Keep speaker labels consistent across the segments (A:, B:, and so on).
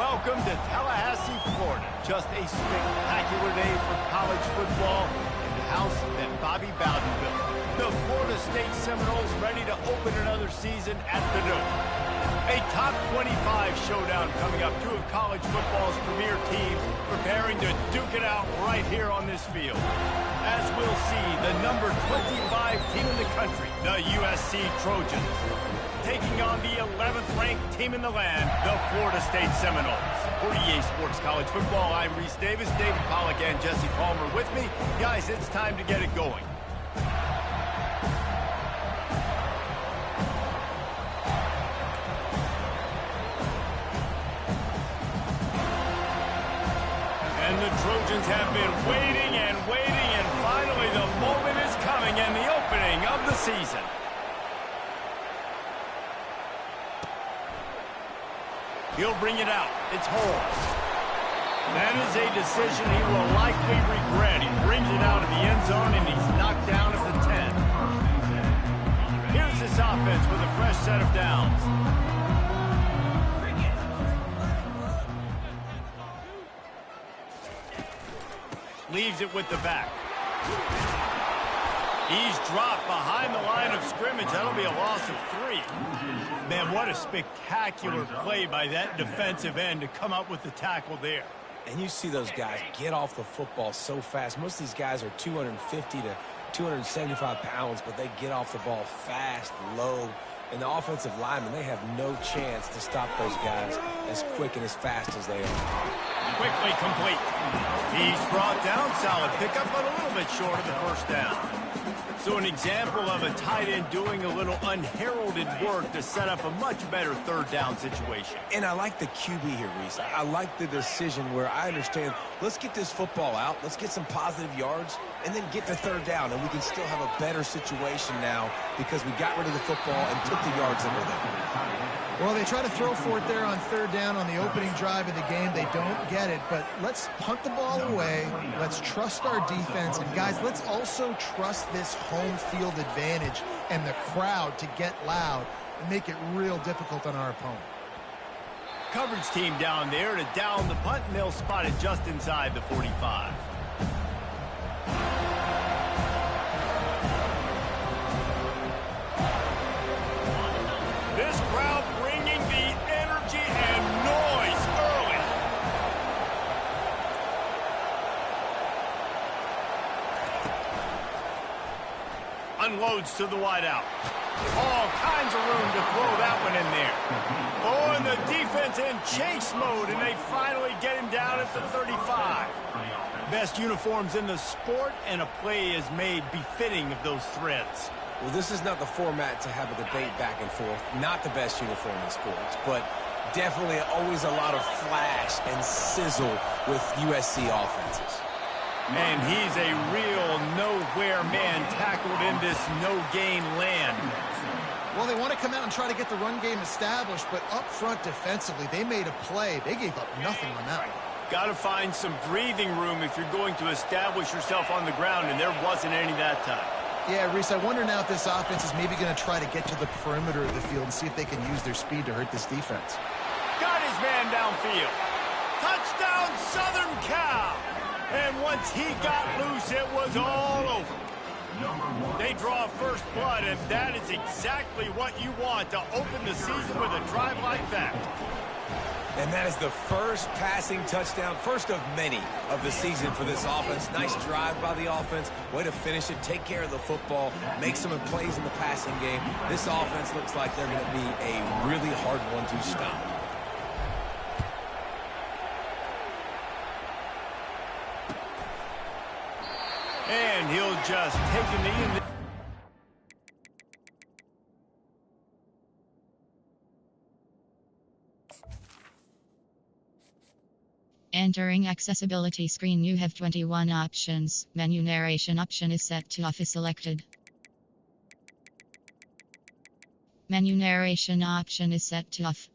A: Welcome to Tallahassee, Florida. Just a spectacular day for college football in the house that Bobby Bowden built. The Florida State Seminoles ready to open another season at the Dome. A top 25 showdown coming up. Two of college football's premier teams preparing to duke it out right here on this field. As we'll see, the number 25 team in the country, the USC Trojans, taking on the 11th ranked team in the land, the Florida State Seminoles. For EA Sports College Football, I'm Reese Davis, David Pollack, and Jesse Palmer with me. Guys, it's time to get it going. And the Trojans have been waiting, and finally the moment is coming and the opening of the season. He'll bring it out. It's Holmes. That is a decision he will likely regret. He brings it out of the end zone, and he's knocked down at the 10. Here's this offense with a fresh set of downs. Leaves it with the back. He's dropped behind the line of scrimmage. That'll be a loss of 3. Man, what a spectacular play by that defensive end to come up with the tackle there.
B: And you see those guys get off the football so fast. Most of these guys are 250 to 275 pounds, but they get off the ball fast, low. And the offensive linemen, they have no chance to stop those guys as quick and as fast as they are.
A: Quickly complete. He's brought down. Solid pickup, but a little bit short of the first down. So an example of a tight end doing a little unheralded work to set up a much better third down situation.
B: And I like the QB here, Reese. I like the decision where I understand, let's get this football out, let's get some positive yards, and then get to third down, and we can still have a better situation now because we got rid of the football and took the yards that were there.
C: Well, they try to throw for it there on third down on the opening drive of the game. They don't get it, but let's punt the ball away. Let's trust our defense. And, guys, let's also trust this home field advantage and the crowd to get loud and make it real difficult on our opponent.
A: Coverage team down there to down the punt, and they'll spot it just inside the 45. This crowd bringing the energy and noise early. Unloads to the wideout. All kinds of room to throw that one in there. Oh, and the defense in chase mode, and they finally get him down at the 35. Best uniforms in the sport, and a play is made befitting of those threads.
B: Well, this is not the format to have a debate back and forth. Not the best uniform in sports, but definitely always a lot of flash and sizzle with USC offenses.
A: And he's a real nowhere man tackled in this no-gain land.
C: Well, they want to come out and try to get the run game established, but up front defensively, they made a play. They gave up nothing on that one.
A: Got to find some breathing room if you're going to establish yourself on the ground, and there wasn't any that time.
C: Yeah, Reese, I wonder now if this offense is maybe going to try to get to the perimeter of the field and see if they can use their speed to hurt this defense.
A: Got his man downfield. Touchdown, Southern Cal! And once he got loose, it was all over. They draw first blood, and that is exactly what you want to open the season with a drive like that.
B: And that is the first passing touchdown, first of many of the season for this offense. Nice drive by the offense. Way to finish it, take care of the football, make some plays in the passing game. This offense looks like they're going to be a really hard one to stop.
A: And he'll just take a knee in the...
D: Entering accessibility screen, you have 21 options. Menu narration option is set to off is selected. Menu narration option is set to off.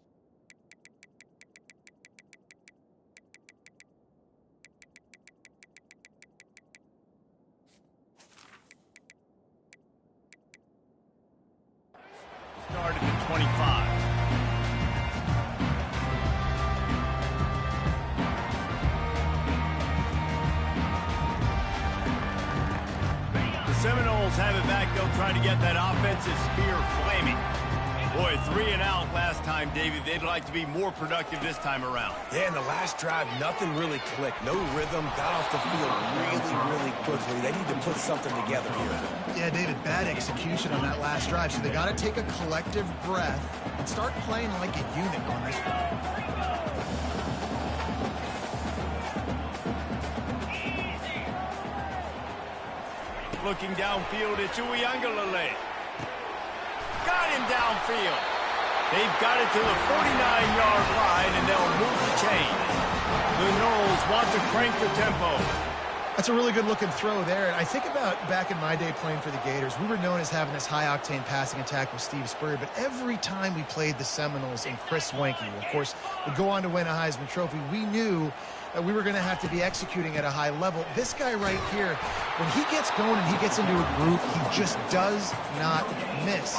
A: Started at 25. Seminoles have it back. They'll try to get that offensive spear flaming. Boy, 3 and out last time, David. They'd like to be more productive this time around.
B: Yeah, in the last drive, nothing really clicked. No rhythm, got off the field really quickly. They need to put something together here.
C: Yeah, David, bad execution on that last drive. So they got to take a collective breath and start playing like a unit on this one.
A: Looking downfield, it's Uiagalelei. Got him downfield. They've got it to the 49-yard line, and they'll move the chain. The Noles want to crank the tempo.
C: That's a really good-looking throw there. And I think about back in my day playing for the Gators, we were known as having this high-octane passing attack with Steve Spurrier, but every time we played the Seminoles and Chris Swanke, of course, would go on to win a Heisman Trophy, we knew that we were going to have to be executing at a high level. This guy right here, when he gets going and he gets into a groove, he just does not miss.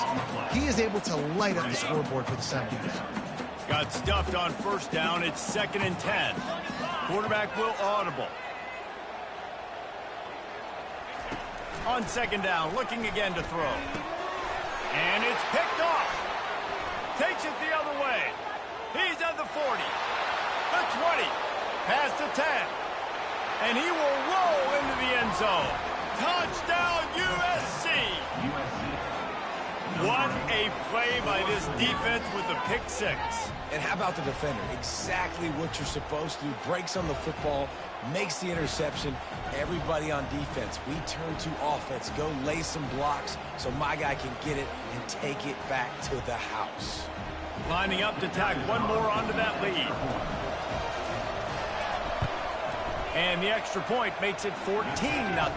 C: He is able to light up the scoreboard for the Seminoles.
A: Got stuffed on first down. It's 2nd and 10. Quarterback will audible. On 2nd down, looking again to throw. And it's picked off. Takes it the other way. He's at the 40, the 20. Past the 10, and he will roll into the end zone. Touchdown, USC! What a play by this defense with the pick 6.
B: And how about the defender? Exactly what you're supposed to do. Breaks on the football, makes the interception. Everybody on defense, we turn to offense. Go lay some blocks so my guy can get it and take it back to the house.
A: Lining up to tack one more onto that lead. And the extra point makes it 14-0.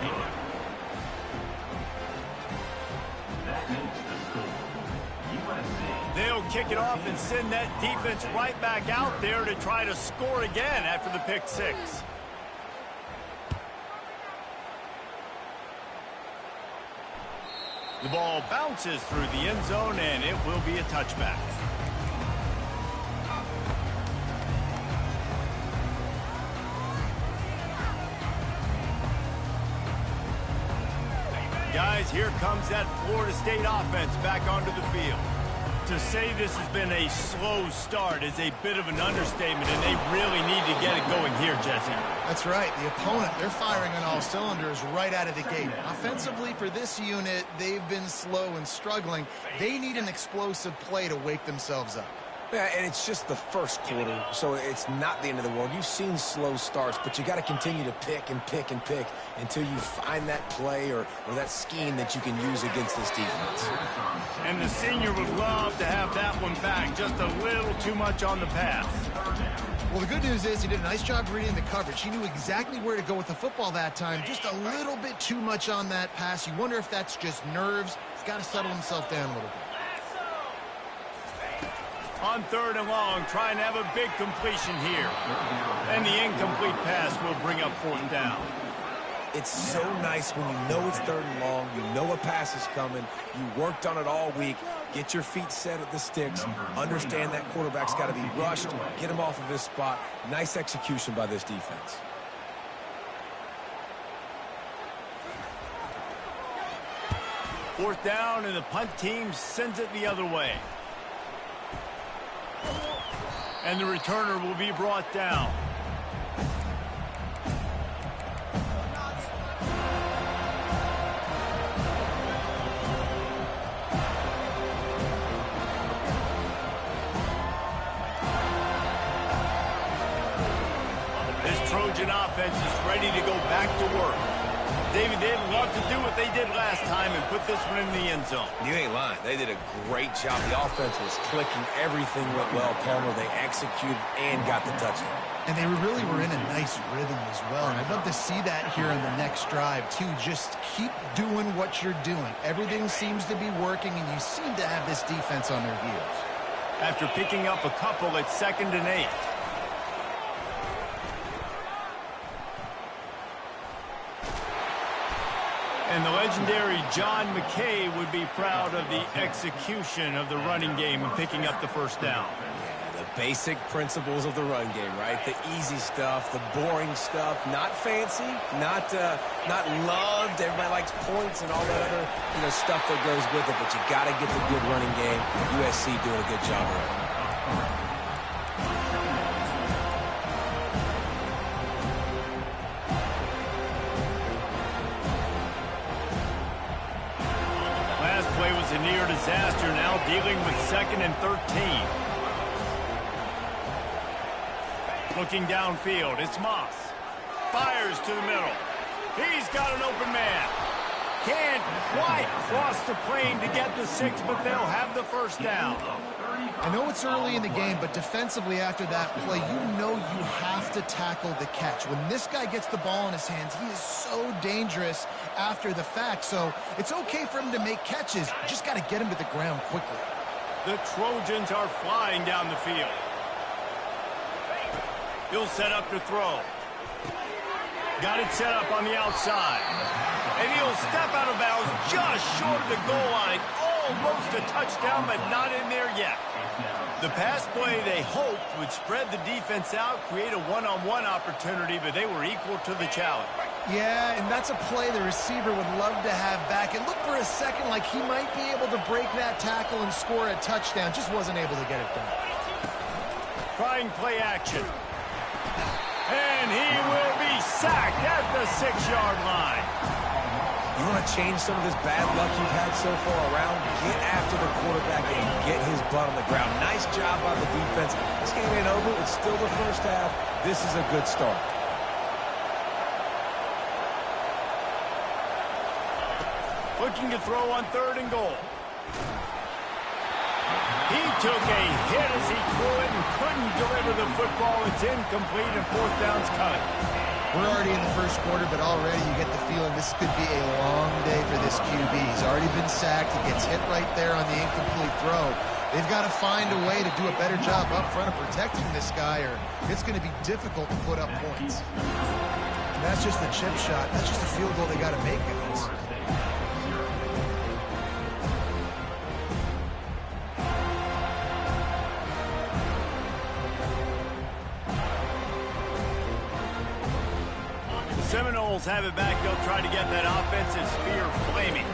A: They'll kick it off and send that defense right back out there to try to score again after the pick 6. The ball bounces through the end zone, and it will be a touchback. Guys, here comes that Florida State offense back onto the field. To say this has been a slow start is a bit of an understatement, and they really need to get it going here, Jesse.
C: That's right. The opponent, they're firing on all cylinders right out of the gate. Offensively, for this unit, they've been slow and struggling. They need an explosive play to wake themselves up.
B: Yeah, and it's just the first quarter, so it's not the end of the world. You've seen slow starts, but you got to continue to pick and pick and pick until you find that play or that scheme that you can use against this defense.
A: And the senior would love to have that one back. Just a little too much on the pass.
C: Well, the good news is he did a nice job reading the coverage. He knew exactly where to go with the football that time. Just a little bit too much on that pass. You wonder if that's just nerves. He's got to settle himself down a little bit.
A: On 3rd and long, trying to have a big completion here. And the incomplete pass will bring up 4th down.
B: It's so nice when you know it's 3rd and long, you know a pass is coming, you worked on it all week, get your feet set at the sticks, understand that quarterback's got to be rushed, get him off of his spot. Nice execution by this defense.
A: Fourth down, and the punt team sends it the other way. And the returner will be brought down. This Trojan offense is ready to go back to work. David, they'd love to do what they did last time and put this one in the end zone.
B: You ain't lying. They did a great job. The offense was clicking. Everything went well, Palmer. They executed and got the touchdown.
C: And they really were in a nice rhythm as well. And I'd love to see that here in the next drive, too. Just keep doing what you're doing. Everything seems to be working, and you seem to have this defense on their heels.
A: After picking up a couple, it's 2nd and 8. And the legendary John McKay would be proud of the execution of the running game and picking up the 1st down.
B: Yeah, the Basic principles of the run game, right? The easy stuff, the boring stuff, not fancy, not loved. Everybody likes points and all that other stuff that goes with it, but you got to get the good running game. USC doing a good job of it.
A: Last play was a near disaster, now dealing with 2nd and 13. Looking downfield, it's Moss. Fires to the middle. He's got an open man. Can't quite cross the plane to get the 6, but they'll have the first down.
C: I know it's early in the game, but defensively after that play, you have to tackle the catch. When this guy gets the ball in his hands, he is so dangerous after the fact. So it's okay for him to make catches. You just got to get him to the ground quickly.
A: The Trojans are flying down the field. He'll set up to throw. Got it set up on the outside. And he'll step out of bounds just short of the goal line. Almost a touchdown, but not in there yet. The pass play they hoped would spread the defense out, create a one-on-one opportunity, but they were equal to the challenge.
C: Yeah, and that's a play the receiver would love to have back. It looked for a second like he might be able to break that tackle and score a touchdown. Just wasn't able to get it done.
A: Trying play action. And he will be sacked at the 6-yard line.
B: You want to change some of this bad luck you've had so far around? Get after the quarterback and get his butt on the ground. Nice job by the defense. This game ain't over. It's still the first half. This is a good start.
A: Looking to throw on 3rd and goal. He took a hit as he threw it and couldn't deliver the football. It's incomplete and 4th down's coming.
C: We're already in the first quarter, but already you get the feeling this could be a long day for this QB. He's already been sacked. He gets hit right there on the incomplete throw. They've got to find a way to do a better job up front of protecting this guy, or it's going to be difficult to put up points. And that's just a chip shot. That's just a field goal they got to make, guys.
A: Seminoles have it back. They'll try to get that offensive spear flaming.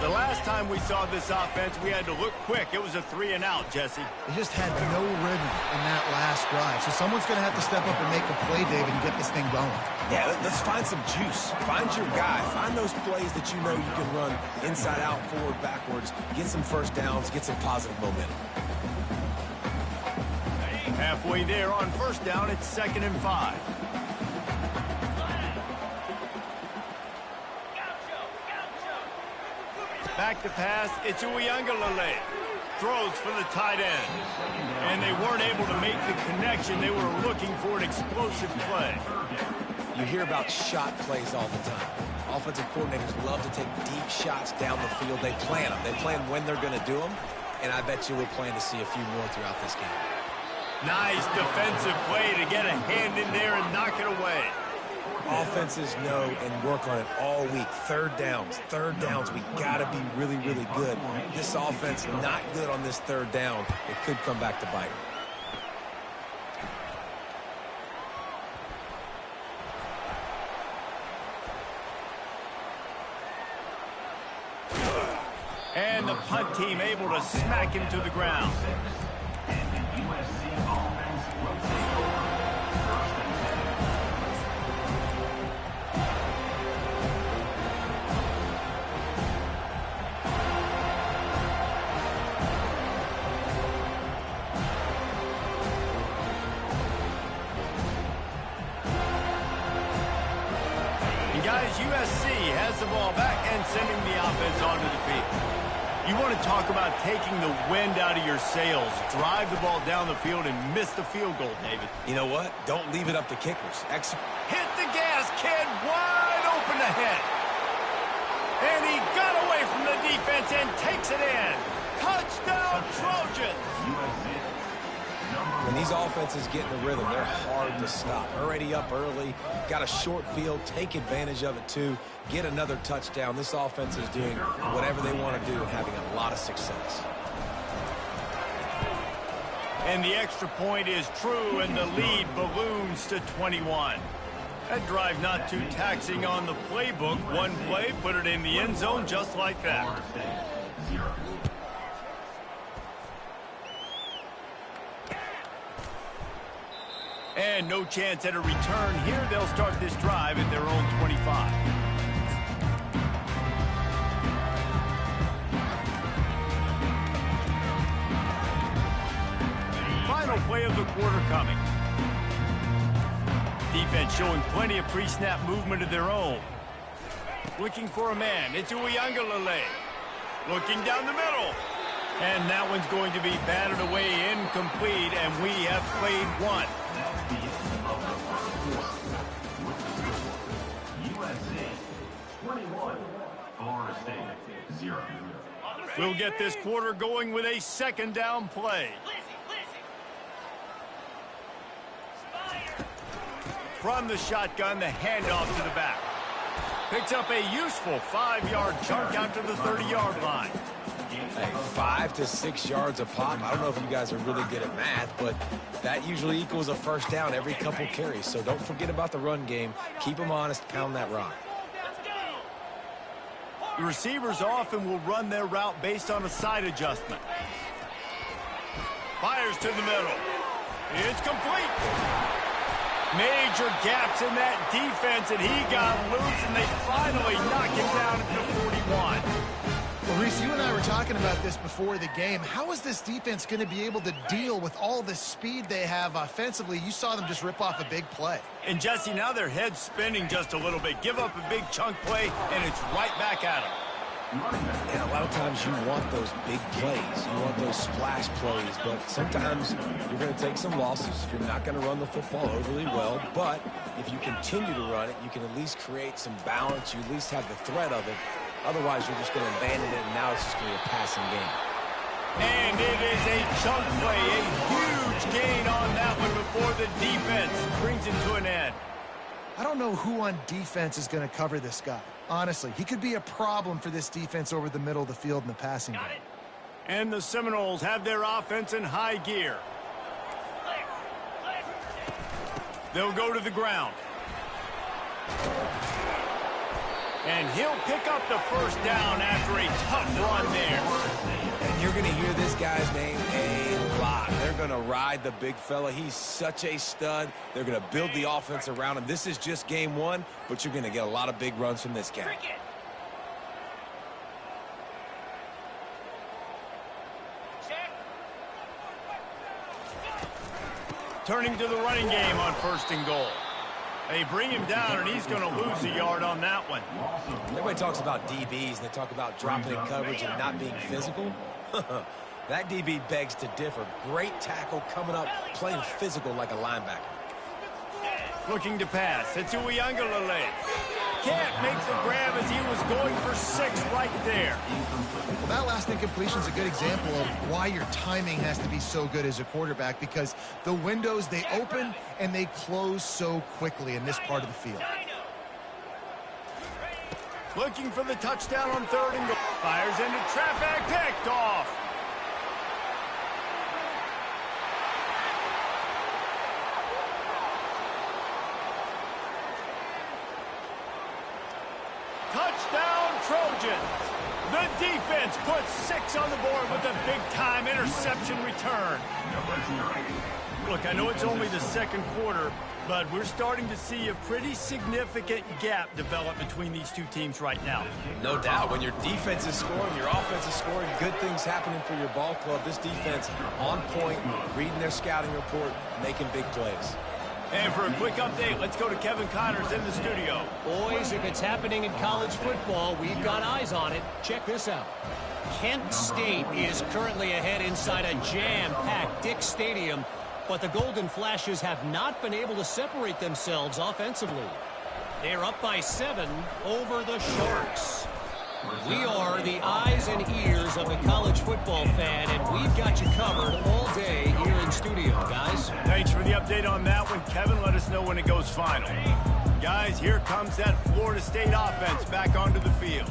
A: The last time we saw this offense, we had to look quick. It was a 3-and-out, Jesse.
C: They just had no rhythm in that last drive. So someone's going to have to step up and make a play, David, and get this thing going.
B: Yeah, let's find some juice. Find your guy. Find those plays that you know you can run inside out, forward, backwards. Get some first downs. Get some positive momentum.
A: Halfway there on 1st down, it's 2nd and 5. Back to pass, it's Uiagalelei. Throws for the tight end. And they weren't able to make the connection. They were looking for an explosive play.
B: You hear about shot plays all the time. Offensive coordinators love to take deep shots down the field. They plan them. They plan when they're going to do them. And I bet you we'll plan to see a few more throughout this game.
A: Nice defensive play to get a hand in there and knock it away.
B: Offenses know and work on it all week. Third downs. We got to be really, really good. This offense not good on this 3rd down. It could come back to bite them.
A: And the punt team able to smack him to the ground. Guys, USC has the ball back and sending the offense onto the field. You want to talk about taking the wind out of your sails. Drive the ball down the field and miss the field goal, David.
B: You know what? Don't leave it up to kickers.
A: Hit the gas, kid. Wide open ahead. And he got away from the defense and takes it in. Touchdown, Trojans.
B: When these offenses get in the rhythm, they're hard to stop. Already up early, got a short field, take advantage of it too, get another touchdown. This offense is doing whatever they want to do and having a lot of success.
A: And the extra point is true, and the lead balloons to 21. That drive not too taxing on the playbook. One play, put it in the end zone just like that. And no chance at a return here. They'll start this drive at their own 25. Final play of the quarter coming. Defense showing plenty of pre-snap movement of their own. Looking for a man. It's Uiagalelei. Looking down the middle. And that one's going to be batted away incomplete, and we have played one.
E: USC 21, Florida State 0.
A: We'll get this quarter going with a second down play. From the shotgun, the handoff to the back. Picks up a useful 5-yard chunk out to the 30-yard line.
B: Hey, 5 to 6 yards a pop. I don't know if you guys are really good at math, but that usually equals a first down every couple carries. So don't forget about the run game. Keep them honest. Pound that rock.
A: The receivers often will run their route based on a side adjustment. Fires to the middle. It's complete. Major gaps in that defense, and he got loose, and they finally knock him down at the 41.
C: Well, Reese, you and I were talking about this before the game. How is this defense going to be able to deal with all the speed they have offensively? You saw them just rip off a big play.
A: And, Jesse, now their head's spinning just a little bit. Give up a big chunk play, and it's right back at them.
B: And a lot of times you want those big plays. You want those splash plays. But sometimes you're going to take some losses. You're not going to run the football overly well. But if you continue to run it, you can at least create some balance. You at least have the threat of it. Otherwise, you're just going to abandon it, and now it's just going to be a passing game.
A: And it is a chunk play, a huge gain on that one before the defense brings it to an end.
C: I don't know who on defense is going to cover this guy. Honestly, he could be a problem for this defense over the middle of the field in the passing game.
A: And the Seminoles have their offense in high gear. They'll go to the ground. And he'll pick up the first down after a tough run there.
B: And you're going to hear this guy's name a lot. They're going to ride the big fella. He's such a stud. They're going to build the offense around him. This is just game one, but you're going to get a lot of big runs from this guy.
A: Turning to the running game on 1st and goal. They bring him down, and he's going to lose a yard on that one.
B: Everybody talks about DBs, and they talk about dropping in coverage and not being physical. That DB begs to differ. Great tackle coming up, playing physical like a linebacker.
A: Looking to pass. It's Uiagalelei. Can't make the grab as he was going for 6 right there.
C: Well, that last incompletion is a good example of why your timing has to be so good as a quarterback, because the windows, they open and they close so quickly in this part of the field.
A: Looking for the touchdown on 3rd and goal. Fires into traffic, picked off. Touchdown, Trojans. The defense puts 6 on the board with a big-time interception return. Look, I know it's only the 2nd quarter, but we're starting to see a pretty significant gap develop between these two teams right now.
B: No doubt. When your defense is scoring, your offense is scoring, good things happening for your ball club. This defense on point, reading their scouting report, making big plays.
A: And for a quick update, let's go to Kevin Connors in the studio.
F: Boys, if it's happening in college football, we've got eyes on it. Check this out. Kent State is currently ahead inside a jam-packed Dick Stadium, but the Golden Flashes have not been able to separate themselves offensively. They're up by 7 over the Sharks. We are the eyes and ears of the college football fan, and we've got you covered all day here in studio, guys.
A: Thanks for the update on that one, Kevin. Let us know when it goes final. Guys, here comes that Florida State offense back onto the field.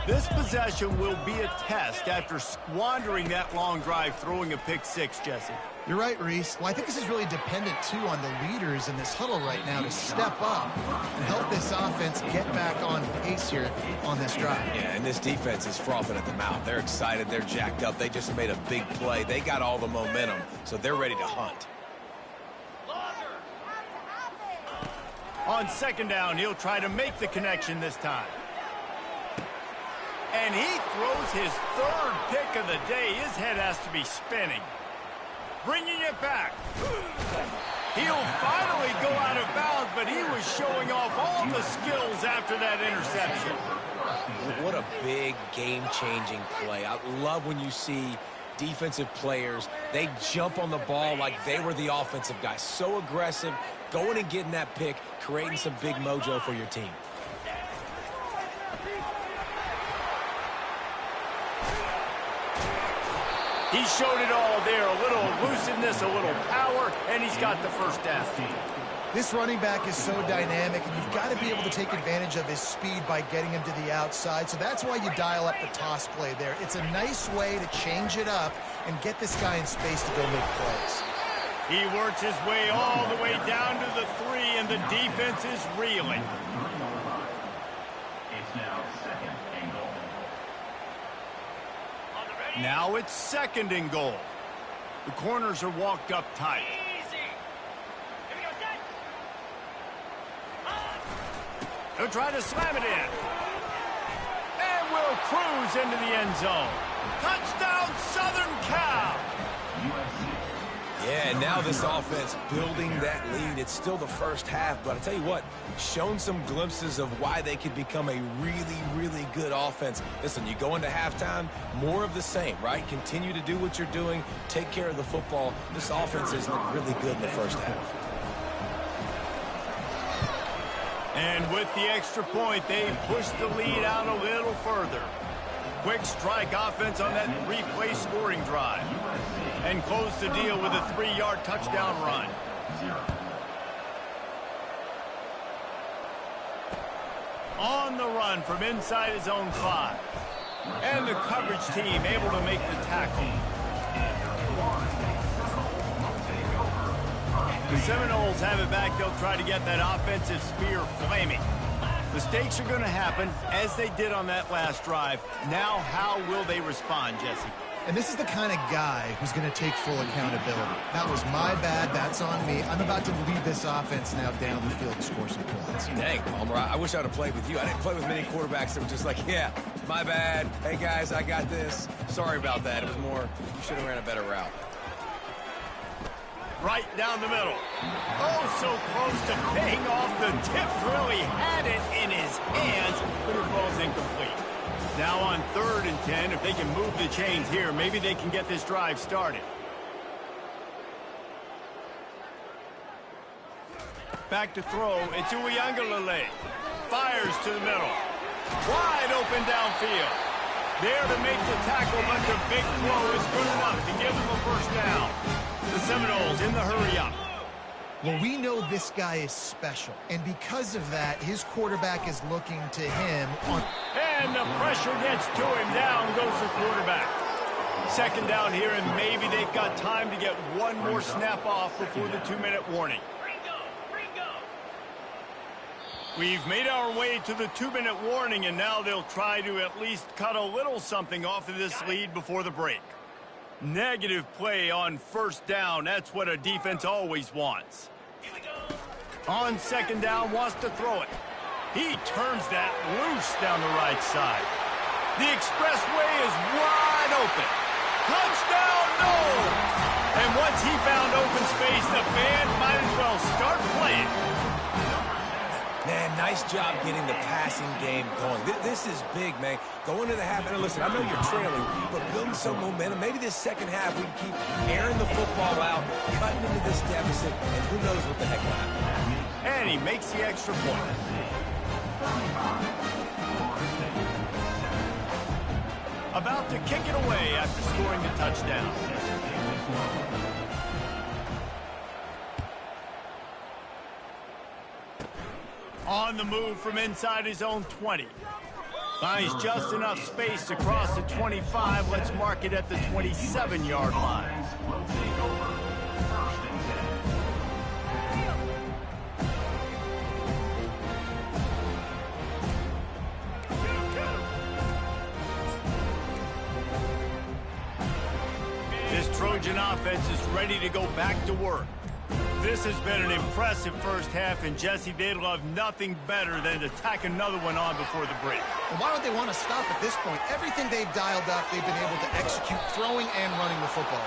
A: This possession will be a test after squandering that long drive throwing a pick six, Jesse.
C: You're right, Reese. Well, I think this is really dependent, too, on the leaders in this huddle right now to step up and help this offense get back on pace here on this drive.
B: Yeah, and this defense is frothing at the mouth. They're excited. They're jacked up. They just made a big play. They got all the momentum, so they're ready to hunt.
A: On second down, he'll try to make the connection this time. And he throws his third pick of the day. His head has to be spinning. Bringing it back. He'll finally go out of bounds, but he was showing off all the skills after that interception.
B: What a big game-changing play. I love when you see defensive players, they jump on the ball like they were the offensive guy. So aggressive, going and getting that pick, creating some big mojo for your team.
A: He showed it all there, a little elusiveness, a little power, and he's got the first down.
C: This running back is so dynamic, and you've got to be able to take advantage of his speed by getting him to the outside. So that's why you dial up the toss play there. It's a nice way to change it up and get this guy in space to go make plays.
A: He works his way all the way down to the 3, and the defense is reeling.
E: It's now second and goal.
A: Now it's second and goal. The corners are walked up tight. He'll try to slam it in. And will cruise into the end zone. Touchdown, Southern Cal!
E: USC.
B: Yeah, and now this offense building that lead. It's still the first half, but I tell you what, shown some glimpses of why they could become a really, really good offense. Listen, you go into halftime, more of the same, right? Continue to do what you're doing, take care of the football. This offense has looked really good in the first half.
A: And with the extra point, they push the lead out a little further. Quick strike offense on that 3-play scoring drive. And close the deal with a 3-yard touchdown run. On the run from inside his own 5. And the coverage team able to make the tackle. The Seminoles have it back. They'll try to get that offensive spear flaming. Mistakes are going to happen, as they did on that last drive. Now, how will they respond, Jesse?
C: And this is the kind of guy who's going to take full accountability. That was my bad. That's on me. I'm about to lead this offense now down the field and score some points.
B: Dang, Palmer, I wish I would have played with you. I didn't play with many quarterbacks that were just like, yeah, my bad. Hey, guys, I got this. Sorry about that. It was more, you should have ran a better route.
A: Right down the middle. Oh, so close to paying off. The tip really had it in his hands, but it falls incomplete. Now on 3rd and 10, if they can move the chains here, maybe they can get this drive started. Back to throw. It's Uiagalelei. Fires to the middle. Wide open downfield. There to make the tackle, but the big throw is good enough to give them a first down. The Seminoles in the hurry-up.
C: Well, we know this guy is special, and because of that, his quarterback is looking to him on...
A: And the pressure gets to him. Down goes the quarterback. Second down here, and maybe they've got time to get one more snap off before the 2-minute warning. We've made our way to the 2-minute warning, and now they'll try to at least cut a little something off of this lead before the break. Negative play on first down. That's what a defense always wants. On second down, wants to throw it. He turns that loose down the right side. The expressway is wide open. Touchdown, no! And once he found open space, the band might as well start playing.
B: Man, nice job getting the passing game going. This is big, man. Going to the half, and listen, I know you're trailing, but building some momentum. Maybe this second half we can keep airing the football out, cutting into this deficit, and who knows what the heck will happen.
A: And he makes the extra point. About to kick it away after scoring the touchdown. On the move from inside his own 20. Finds just enough space to cross the 25. Let's mark it at the 27-yard line.
E: Will take over. First and
A: 10. This Trojan offense is ready to go back to work. This has been an impressive first half, and Jesse, they'd love nothing better than to tack another one on before the break.
C: Well, why would they want to stop at this point? Everything they've dialed up, they've been able to execute throwing and running the football.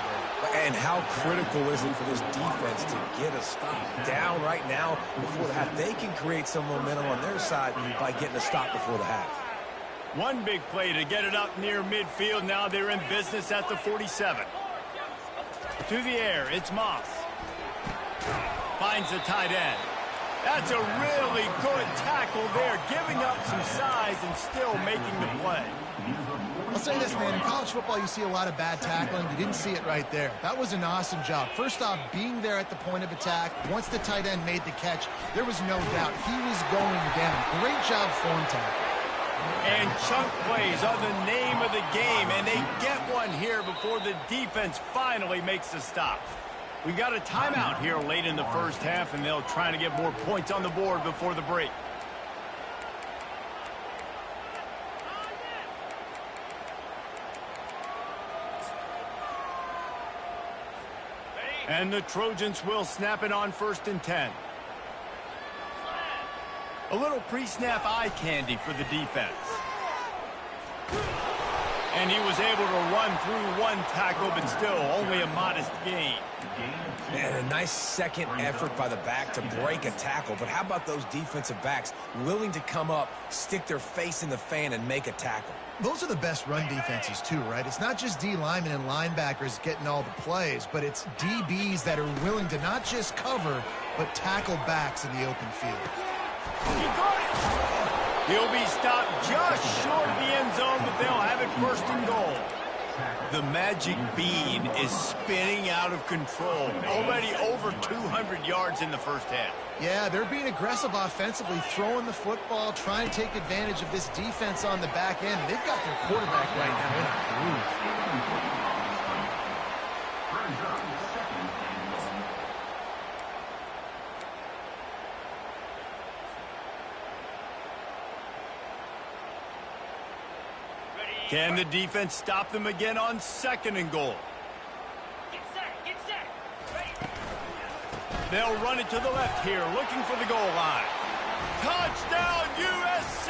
B: And how critical is it for this defense to get a stop down right now before the half? They can create some momentum on their side by getting a stop before the half.
A: One big play to get it up near midfield. Now they're in business at the 47. To the air, it's Moss. Finds the tight end. That's a really good tackle there, giving up some size and still making the play.
C: I'll say this, man. In college football, you see a lot of bad tackling. You didn't see it right there. That was an awesome job. First off, being there at the point of attack. Once the tight end made the catch, there was no doubt he was going down. Great job form tackle.
A: And chunk plays are the name of the game, and they get one here before the defense finally makes the stop. We got a timeout here late in the first half, and they'll try to get more points on the board before the break. And the Trojans will snap it on 1st and 10. A little pre-snap eye candy for the defense. And he was able to run through one tackle, but still only a modest gain.
B: And a nice second effort by the back to break a tackle. But how about those defensive backs willing to come up, stick their face in the fan, and make a tackle?
C: Those are the best run defenses, too, right? It's not just D linemen and linebackers getting all the plays, but it's DBs that are willing to not just cover, but tackle backs in the open field.
A: He got it! He'll be stopped just short of the end zone, but they'll have it 1st and goal. The magic bean is spinning out of control. Already over 200 yards in the first half.
C: Yeah, they're being aggressive offensively, throwing the football, trying to take advantage of this defense on the back end. They've got their quarterback right now in a groove.
A: Can the defense stop them again on 2nd and goal?
F: Get set, get set. Ready.
A: They'll run it to the left here, looking for the goal line. Touchdown, USC!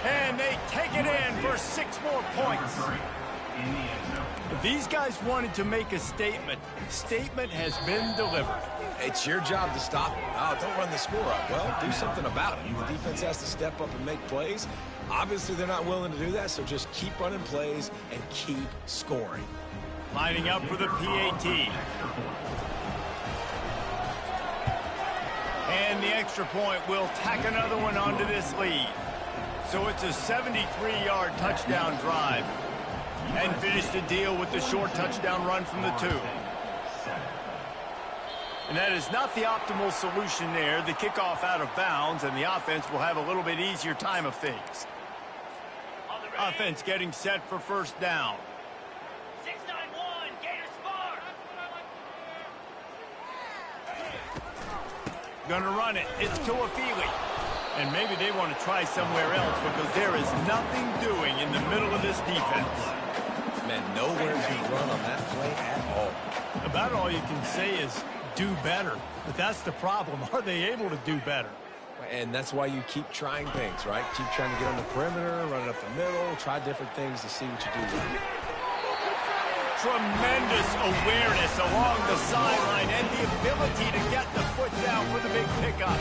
A: And they take it in for 6 more points. These guys wanted to make a statement. Statement has been delivered.
B: It's your job to stop them. Oh, don't run the score up. Well, do something about it. The defense has to step up and make plays. Obviously, they're not willing to do that, so just keep running plays and keep scoring.
A: Lining up for the PAT. And the extra point will tack another one onto this lead. So it's a 73-yard touchdown drive. And finish the deal with the short touchdown run from the 2. And that is not the optimal solution there. The kickoff out of bounds, and the offense will have a little bit easier time of things. Offense getting set for 1st down.
F: 691, Gator Spar.
A: Gonna run it. It's Tuafili. And maybe they want to try somewhere else because there is nothing doing in the middle of this defense.
B: Man, nowhere to run on that play at all.
A: About all you can say is do better. But that's the problem. Are they able to do better?
B: And that's why you keep trying things, right? Keep trying to get on the perimeter, run it up the middle, try different things to see what you do well.
A: Tremendous awareness along the sideline and the ability to get the foot down for the big pickup.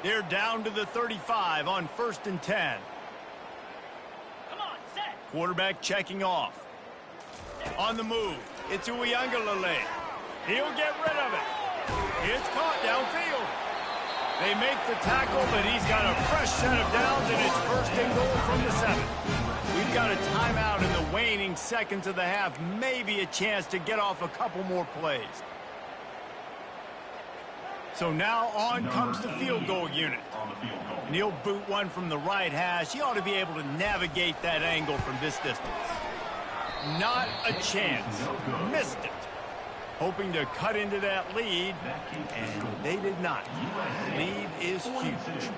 A: They're down to the 35 on 1st and 10.
F: Come on, set.
A: Quarterback checking off. On the move, it's Uiagalelei. He'll get rid of it. It's caught downfield. They make the tackle, but he's got a fresh set of downs, and it's 1st and goal from the 7. We've got a timeout in the waning seconds of the half. Maybe a chance to get off a couple more plays. So now on comes the field goal unit. And he'll boot one from the right hash. He ought to be able to navigate that angle from this distance. Not a chance. Missed it. Hoping to cut into that lead, and they did not. Lead is huge.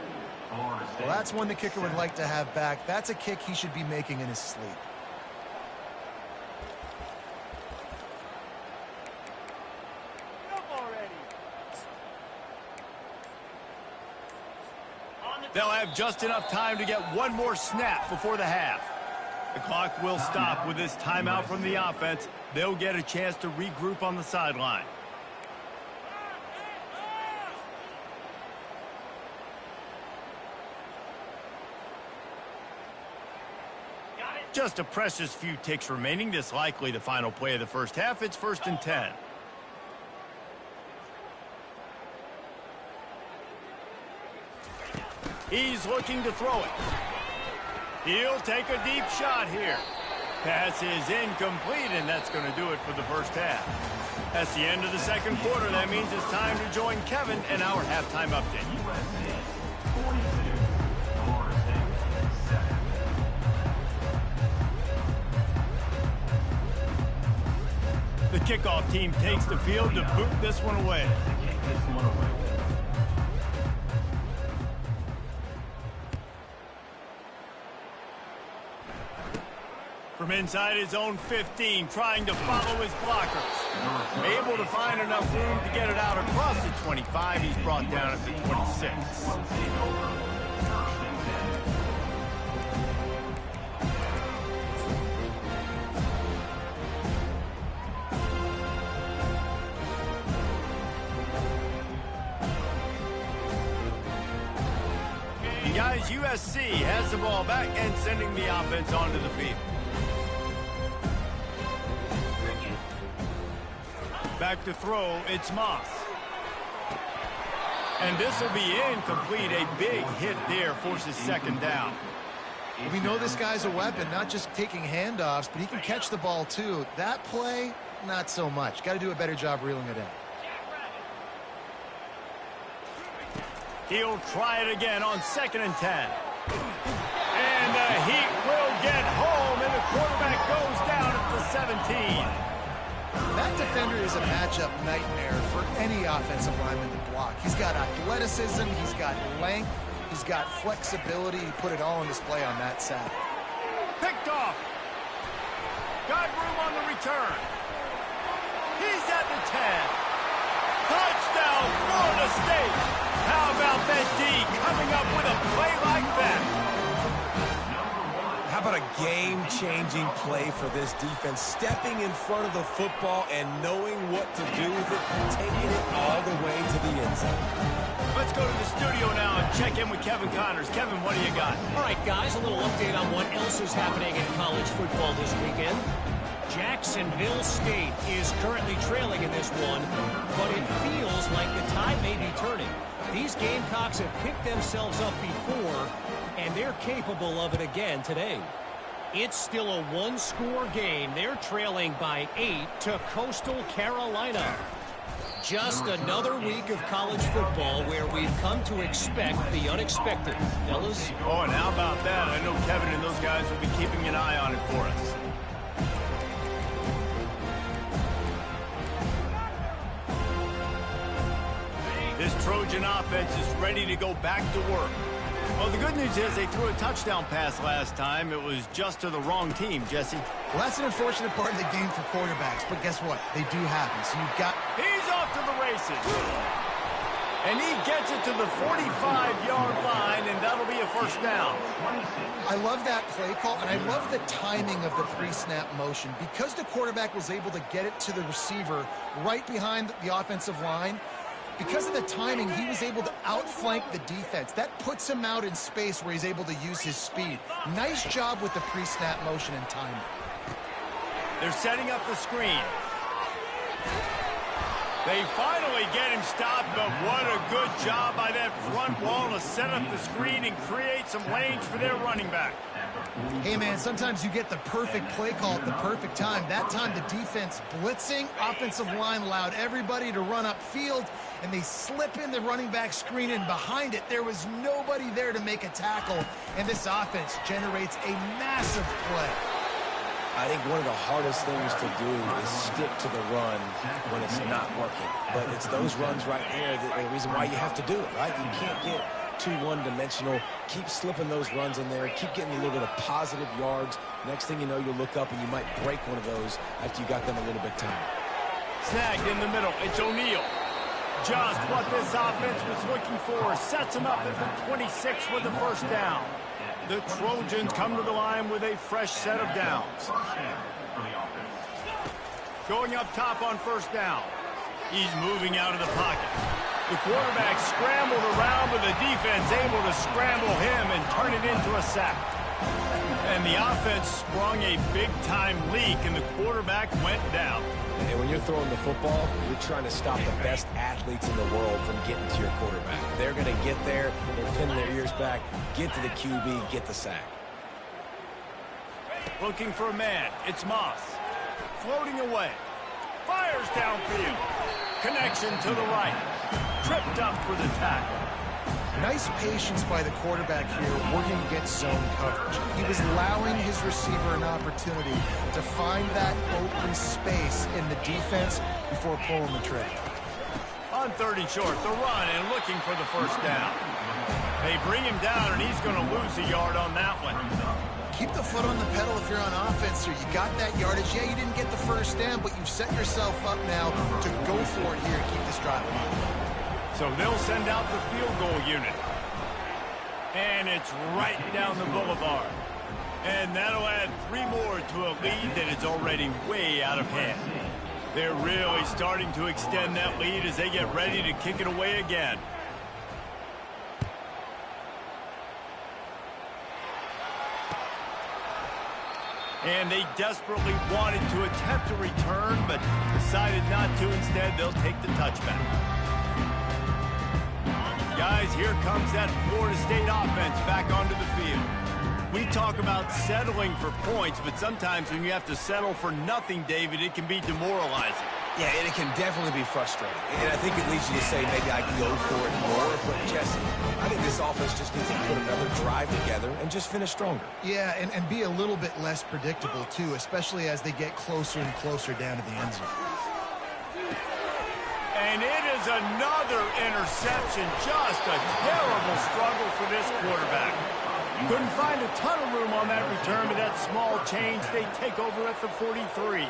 C: Well, that's one the kicker would like to have back. That's a kick he should be making in his sleep.
A: They'll have just enough time to get one more snap before the half. The clock will stop with this timeout from the offense. They'll get a chance to regroup on the sideline. Just a precious few ticks remaining. This likely the final play of the first half. It's 1st and 10. He's looking to throw it. He'll take a deep shot here. Pass is incomplete, and that's going to do it for the first half. That's the end of the second quarter. That means it's time to join Kevin and our halftime update. The kickoff team takes the field to boot this one away. From inside his own 15, trying to follow his blockers. Able to find enough room to get it out across the 25. He's brought down at the 26. And guys, USC has the ball back and sending the offense onto the field. Back to throw, it's Moss. And this will be incomplete. A big hit there forces second down.
C: We know this guy's a weapon, not just taking handoffs, but he can catch the ball too. That play, not so much. Got to do a better job reeling it in.
A: He'll try it again on 2nd and 10. And the Heat will get home, and the quarterback goes down at the 17.
C: That defender is a matchup nightmare for any offensive lineman to block. He's got athleticism, he's got length, he's got flexibility. He put it all on display on that sack.
A: Picked off. Got room on the return. He's at the 10. Touchdown, Florida State. How about that D coming up with a play like that?
B: How about a game-changing play for this defense? Stepping in front of the football and knowing what to do with it, taking it all the way to the end zone.
A: Let's go to the studio now and check in with Kevin Connors. Kevin, what do you got?
F: All right, guys, a little update on what else is happening in college football this weekend. Jacksonville State is currently trailing in this one, but it feels like the tide may be turning. These Gamecocks have picked themselves up before, and they're capable of it again today. It's still a one-score game. They're trailing by 8 to Coastal Carolina. Just another week of college football where we've come to expect the unexpected, fellas.
A: Oh, and how about that? I know Kevin and those guys will be keeping an eye on it for us. This Trojan offense is ready to go back to work. Well, the good news is they threw a touchdown pass last time. It was just to the wrong team, Jesse.
C: Well, that's an unfortunate part of the game for quarterbacks, but guess what? They do happen. So you've got...
A: He's off to the races. And he gets it to the 45-yard line, and that'll be a first down.
C: I love that play call, and I love the timing of the pre-snap motion. Because the quarterback was able to get it to the receiver right behind the offensive line, because of the timing, he was able to outflank the defense. That puts him out in space where he's able to use his speed. Nice job with the pre-snap motion and timing.
A: They're setting up the screen. They finally get him stopped, but what a good job by that front wall to set up the screen and create some lanes for their running back.
C: Hey, man, sometimes you get the perfect play call at the perfect time. That time the defense blitzing, offensive line allowed everybody to run upfield, and they slip in the running back screen, and behind it there was nobody there to make a tackle, and this offense generates a massive play.
B: I think one of the hardest things to do is stick to the run when it's not working. But it's those runs right there that are the reason why you have to do it, right? You can't get too one-dimensional. Keep slipping those runs in there. Keep getting a little bit of positive yards. Next thing you know, you'll look up and you might break one of those after you got them a little bit tired.
A: Snagged in the middle. It's O'Neal. Just what this offense was looking for. Sets him up at the 26 with the first down. The Trojans come to the line with a fresh set of downs. Going up top on first down. He's moving out of the pocket. The quarterback scrambled around, but the defense able to scramble him and turn it into a sack. And the offense sprung a big-time leak, and the quarterback went down.
B: And when you're throwing the football, you're trying to stop the best athletes in the world from getting to your quarterback. They're going to get there, they're pinning their ears back, get to the QB, get the sack.
A: Looking for a man. It's Moss. Floating away. Fires downfield. Connection to the right. Tripped up for the tackle.
C: Nice patience by the quarterback here, working against zone coverage. He was allowing his receiver an opportunity to find that open space in the defense before pulling the trigger.
A: On 3rd and short, the run and looking for the first down. They bring him down, and he's going to lose a yard on that one.
C: Keep the foot on the pedal if you're on offense here. You got that yardage. Yeah, you didn't get the first down, but you've set yourself up now to go for it here and keep this drive alive.
A: So they'll send out the field goal unit. And it's right down the boulevard. And that'll add 3 more to a lead that is already way out of hand. They're really starting to extend that lead as they get ready to kick it away again. And they desperately wanted to attempt a return, but decided not to. Instead, they'll take the touchback. Guys, here comes that Florida State offense back onto the field. We talk about settling for points, but sometimes when you have to settle for nothing, David, it can be demoralizing.
B: Yeah, and it can definitely be frustrating. And I think it leads you to say maybe I go for it more. But, Jesse, I think this offense just needs to put another drive together and just finish stronger.
C: Yeah, and be a little bit less predictable, too, especially as they get closer and closer down to the end zone.
A: And it is another interception. Just a terrible struggle for this quarterback. Couldn't find a ton of room on that return, but that small change, they take over at the 43.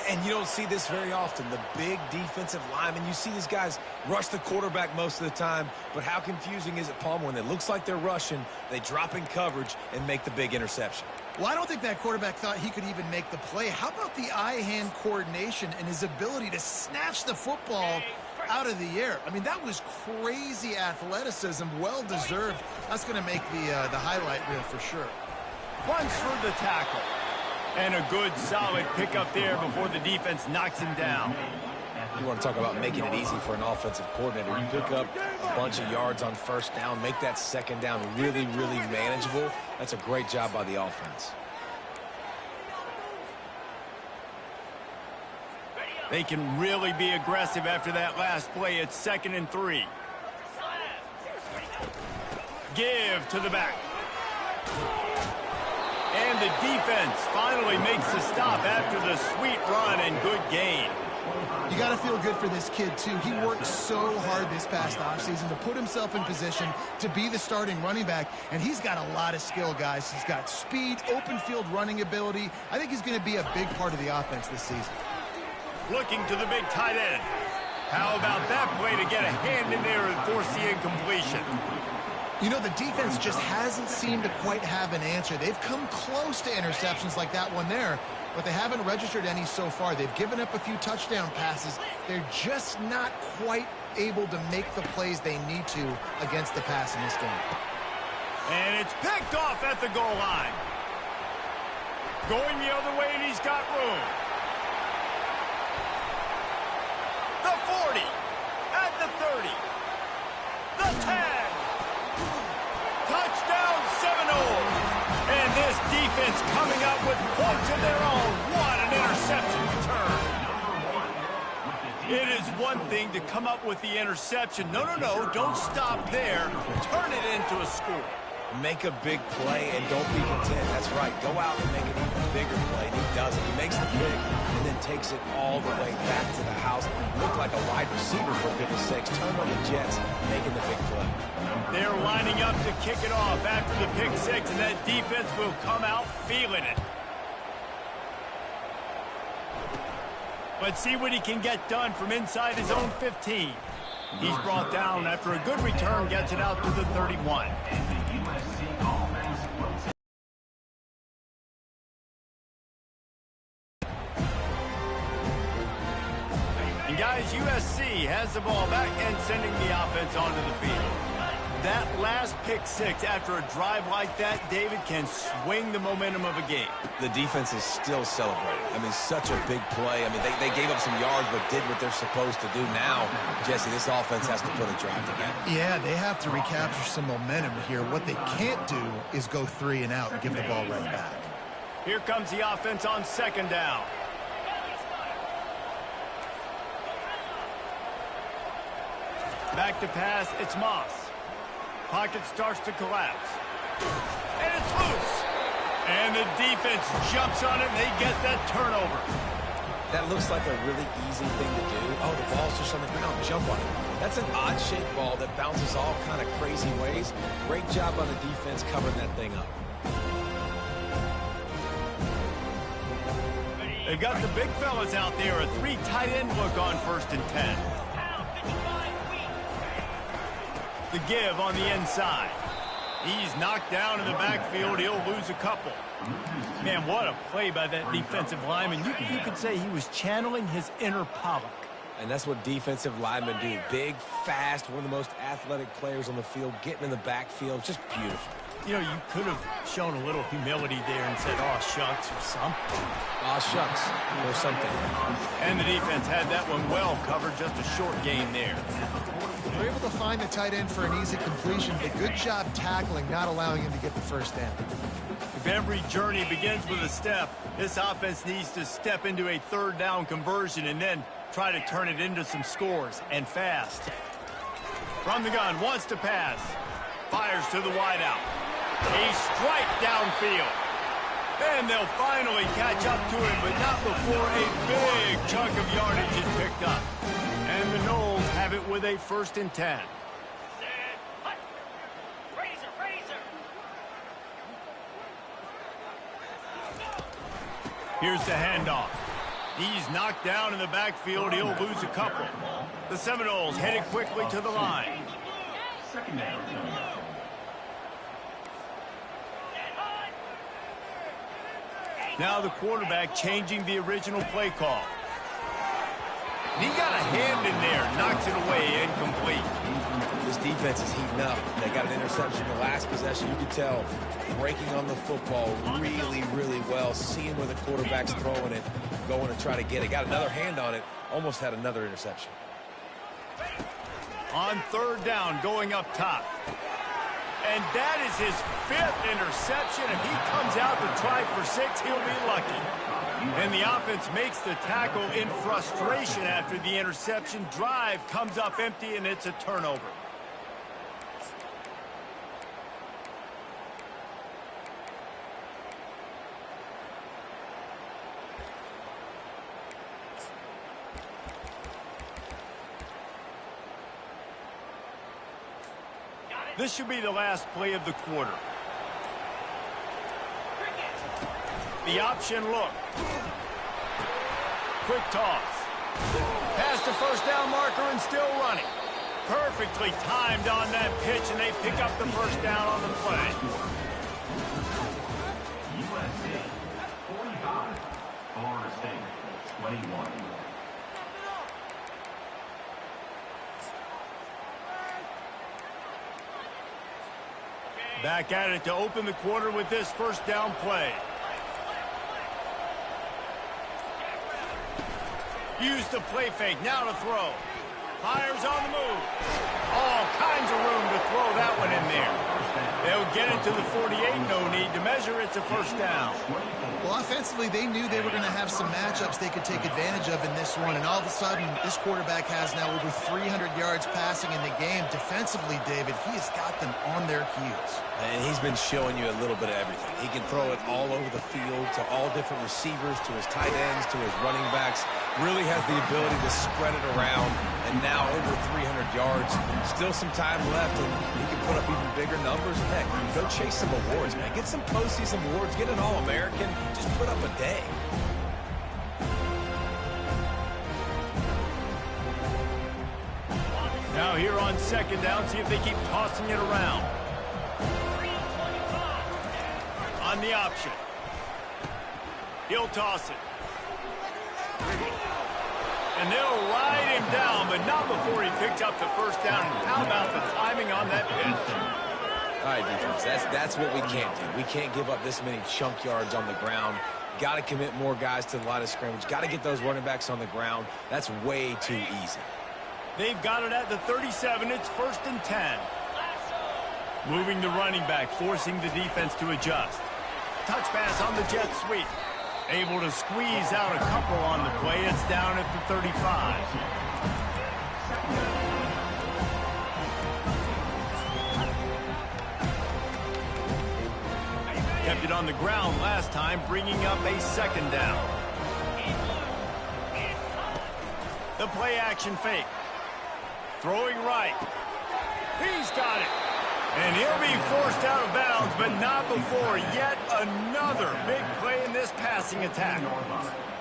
B: And you don't see this very often. The big defensive linemen, you see these guys rush the quarterback most of the time, but how confusing is it, Palmer, when it looks like they're rushing, they drop in coverage and make the big interception?
C: Well, I don't think that quarterback thought he could even make the play. How about the eye-hand coordination and his ability to snatch the football out of the air? I mean, that was crazy athleticism, well-deserved. That's going to make the highlight reel for sure.
A: Runs for the tackle. And a good, solid pickup there before the defense knocks him down.
B: You want to talk about making it easy for an offensive coordinator. You pick up a bunch of yards on first down, make that second down really, really manageable. That's a great job by the offense.
A: They can really be aggressive after that last play. It's 2nd and 3. Give to the back. And the defense finally makes the stop after the sweet run and good gain.
C: You got to feel good for this kid, too. He worked so hard this past offseason to put himself in position to be the starting running back, and he's got a lot of skill, guys. He's got speed, open field running ability. I think he's going to be a big part of the offense this season.
A: Looking to the big tight end. How about that play to get a hand in there and force the incompletion?
C: You know, the defense just hasn't seemed to quite have an answer. They've come close to interceptions like that one there, but they haven't registered any so far. They've given up a few touchdown passes. They're just not quite able to make the plays they need to against the pass in this game.
A: And it's picked off at the goal line. Going the other way, and he's got room. The 40, at the 30, the 10. Touchdown Seminoles. And this defense coming up with points of their own. What an interception return. It is one thing to come up with the interception. No, don't stop there. Turn it into a score.
B: Make a big play and don't be content. That's right. Go out and make an even bigger play. And he does it. He makes the pick and then takes it all the way back to the house. Looked like a wide receiver, for goodness sakes. Turned on the Jets, making the big play.
A: They're lining up to kick it off after the pick six, and that defense will come out feeling it. Let's see what he can get done from inside his own 15. He's brought down after a good return, gets it out to the 31. And guys, USC has the ball back and sending the offense onto the field. That last pick six after a drive like that, David, can swing the momentum of a game.
B: The defense is still celebrating. I mean, such a big play. I mean, they gave up some yards but did what they're supposed to do. Now, Jesse, this offense has to put a drive together.
C: Yeah, they have to recapture some momentum here. What they can't do is go 3 and out and give the ball right back.
A: Here comes the offense on second down. Back to pass, it's Moss. Pocket starts to collapse. And it's loose. And the defense jumps on it, and they get that turnover.
B: That looks like a really easy thing to do. Oh, the ball's just on the ground. Jump on it. That's an odd-shaped ball that bounces all kind of crazy ways. Great job on the defense covering that thing up.
A: They've got the big fellas out there. A 3 tight end look on 1st and 10. The give on the inside. He's knocked down in the backfield. He'll lose a couple. Man, what a play by that defensive lineman. You could say he was channeling his inner Pollock.
B: And that's what defensive linemen do. Big, fast, one of the most athletic players on the field, getting in the backfield. Just beautiful.
A: You know, you could have shown a little humility there and said, "Aw, shucks," or something.
B: Aw, shucks, or something.
A: And the defense had that one well covered. Just a short gain there.
C: They're able to find the tight end for an easy completion, but good job tackling, not allowing him to get the first down.
A: If every journey begins with a step, this offense needs to step into a 3rd down conversion and then try to turn it into some scores, and fast. From the gun, wants to pass. Fires to the wideout. A strike downfield. And they'll finally catch up to him, but not before a big chunk of yardage is picked up. And the Noles have it with a 1st and 10. Here's the handoff. He's knocked down in the backfield. He'll lose a couple. The Seminoles headed quickly to the line. Now the quarterback changing the original play call. And he got a hand in there, knocks it away, incomplete.
B: This defense is heating up. They got an interception the last possession. You could tell breaking on the football really, really well, seeing where the quarterback's throwing it, going to try to get it. Got another hand on it, almost had another interception.
A: On 3rd down, going up top. And that is his 5th interception. If he comes out to try for 6, he'll be lucky. And the offense makes the tackle in frustration after the interception. Drive comes up empty, and it's a turnover. This should be the last play of the quarter. The option look. Quick toss. Past the 1st down marker and still running. Perfectly timed on that pitch, and they pick up the 1st down on the play.
E: USC 45, Florida State 21.
A: Back at it to open the quarter with this 1st down play. Use the play fake, now to throw. Fires on the move. All kinds of room to throw that one in there. They'll get it to the 48, no need to measure. It's a first down.
C: Well, offensively, they knew they were going to have some matchups they could take advantage of in this one, and all of a sudden, this quarterback has now over 300 yards passing in the game. Defensively, David, he has got them on their heels.
B: And he's been showing you a little bit of everything. He can throw it all over the field to all different receivers, to his tight ends, to his running backs. Really has the ability to spread it around, and now over 300 yards. Still some time left, and he can put up even bigger numbers. Heck, go chase some awards, man. Get some postseason awards. Get an All-American. Just put up a day.
A: Now here on second down, see if they keep tossing it around. On the option. He'll toss it. And they'll ride him down, but not before he picks up the first down. And how about the timing on that pitch?
B: All right, defense, that's what we can't do. We can't give up this many chunk yards on the ground. Got to commit more guys to the line of scrimmage. Got to get those running backs on the ground. That's way too easy.
A: They've got it at the 37. It's 1st and 10. Moving the running back, forcing the defense to adjust. Touch pass on the jet sweep. Able to squeeze out a couple on the play. It's down at the 35. Kept it on the ground last time, bringing up a second down. The play action fake. Throwing right. He's got it. And he'll be forced out of bounds, but not before yet another big play in this passing attack.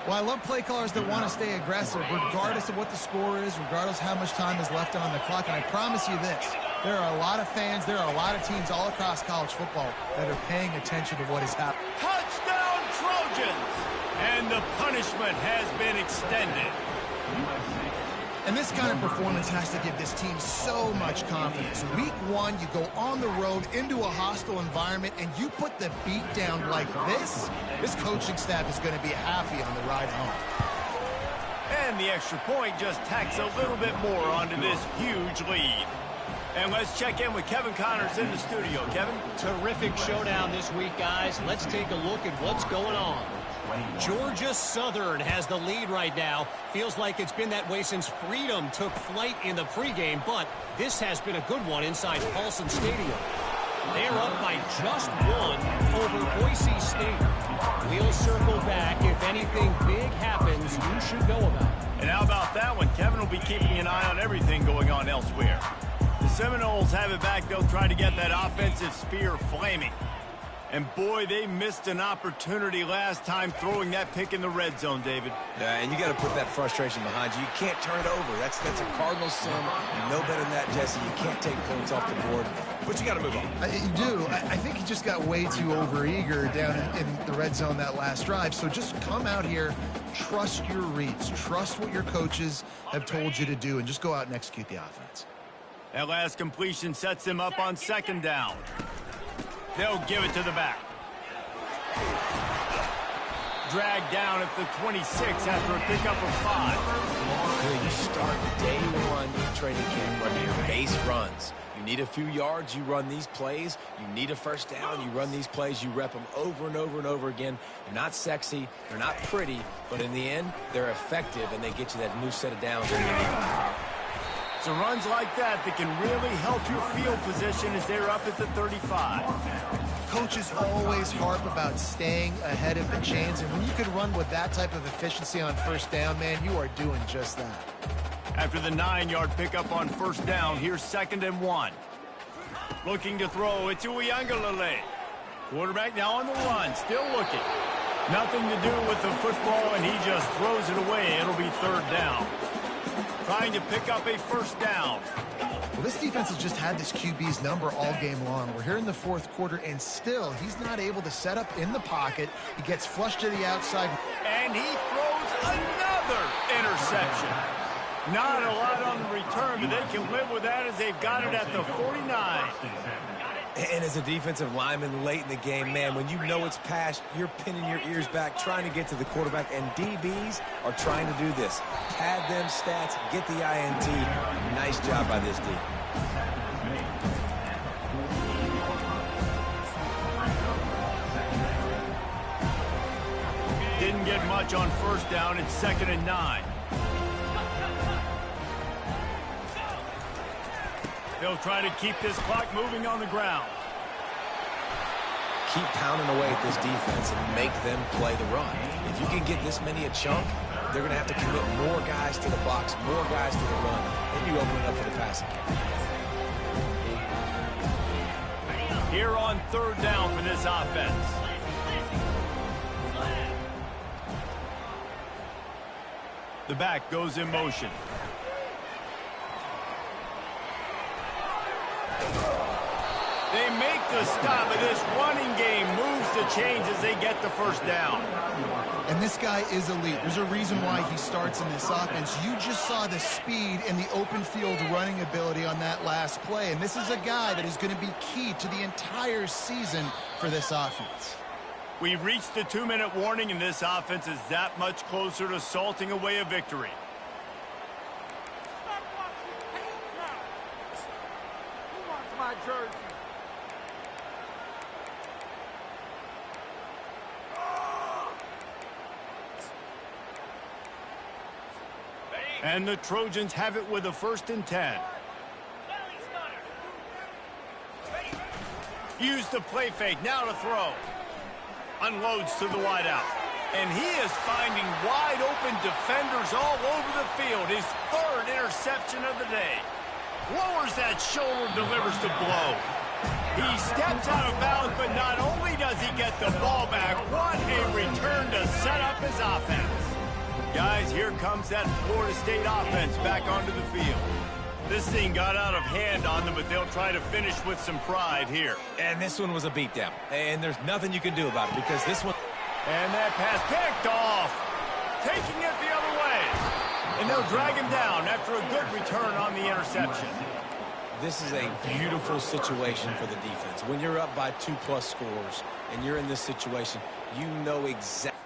C: Well, I love play callers that want to stay aggressive, regardless of what the score is, regardless how much time is left on the clock. And I promise you this, there are a lot of fans, there are a lot of teams all across college football that are paying attention to what is happening.
A: Touchdown, Trojans! And the punishment has been extended.
C: And this kind of performance has to give this team so much confidence. Week one, you go on the road into a hostile environment, and you put the beat down like this. This coaching staff is going to be happy on the ride home.
A: And the extra point just tacks a little bit more onto this huge lead. And let's check in with Kevin Connors in the studio. Kevin?
F: Terrific showdown this week, guys. Let's take a look at what's going on. Georgia Southern has the lead right now. Feels like it's been that way since Freedom took flight in the pregame, but this has been a good one inside Paulson Stadium. They're up by just one over Boise State. We'll circle back. If anything big happens, you should know about it.
A: And how about that one? Kevin will be keeping an eye on everything going on elsewhere. The Seminoles have it back. They'll try to get that offensive spear flaming. And boy, they missed an opportunity last time throwing that pick in the red zone, David.
B: Yeah, and you got to put that frustration behind you. You can't turn it over. That's a Cardinal sin. You know better than that, Jesse. You can't take points off the board, but you got to move on.
C: You do. I think he just got way too overeager down in the red zone that last drive. So just come out here, trust your reads, trust what your coaches have told you to do, and just go out and execute the offense.
A: That last completion sets them up on second down. They'll give it to the back. Dragged down at the 26 after a pickup of 5.
B: Here you start day one training camp running your base runs. You need a few yards, you run these plays. You need a first down, you run these plays. You rep them over and over and over again. They're not sexy, they're not pretty, but in the end, they're effective, and they get you that new set of downs when you need them.
A: So runs like that can really help your field position as they're up at the 35.
C: Coaches always harp about staying ahead of the chains, and when you can run with that type of efficiency on first down, man, you are doing just that.
A: After the 9-yard pickup on first down, here's 2nd and 1. Looking to throw, it's Uiagalelei. Quarterback now on the run, still looking. Nothing to do with the football, and he just throws it away. It'll be 3rd down. Trying to pick up a first down.
C: Well, this defense has just had this QB's number all game long. We're here in the 4th quarter, and still, he's not able to set up in the pocket. He gets flushed to the outside.
A: And he throws another interception. Not a lot on the return, but they can live with that as they've got it at the 49.
B: And as a defensive lineman late in the game, man, when you know it's pass, you're pinning your ears back, trying to get to the quarterback, and DBs are trying to do this. Pad them stats, get the INT. Nice job by this D.
A: Didn't get much on first down. It's 2nd and 9. They'll try to keep this clock moving on the ground.
B: Keep pounding away at this defense and make them play the run. If you can get this many a chunk, they're going to have to commit more guys to the box, more guys to the run, and you open it up for the passing game.
A: Here on 3rd down for this offense. The back goes in motion. They make the stop, but this running game moves the chains as they get the first down.
C: And this guy is elite. There's a reason why he starts in this offense. You just saw the speed and the open field running ability on that last play. And this is a guy that is going to be key to the entire season for this offense.
A: We've reached the 2-minute warning, and this offense is that much closer to salting away a victory.
G: Who wants my jersey?
A: And the Trojans have it with a 1st and 10. Use the play fake, now to throw. Unloads to the wideout. And he is finding wide open defenders all over the field. His 3rd interception of the day. Lowers that shoulder, delivers the blow. He steps out of bounds, but not only does he get the ball back, what a return to set up his offense. Guys, here comes that Florida State offense back onto the field. This thing got out of hand on them, but they'll try to finish with some pride here.
B: And this one was a beatdown. And there's nothing you can do about it because this one...
A: And that pass picked off. Taking it the other way. And they'll drag him down after a good return on the interception.
B: This is a beautiful situation for the defense. When you're up by 2+ scores and you're in this situation, you know exactly...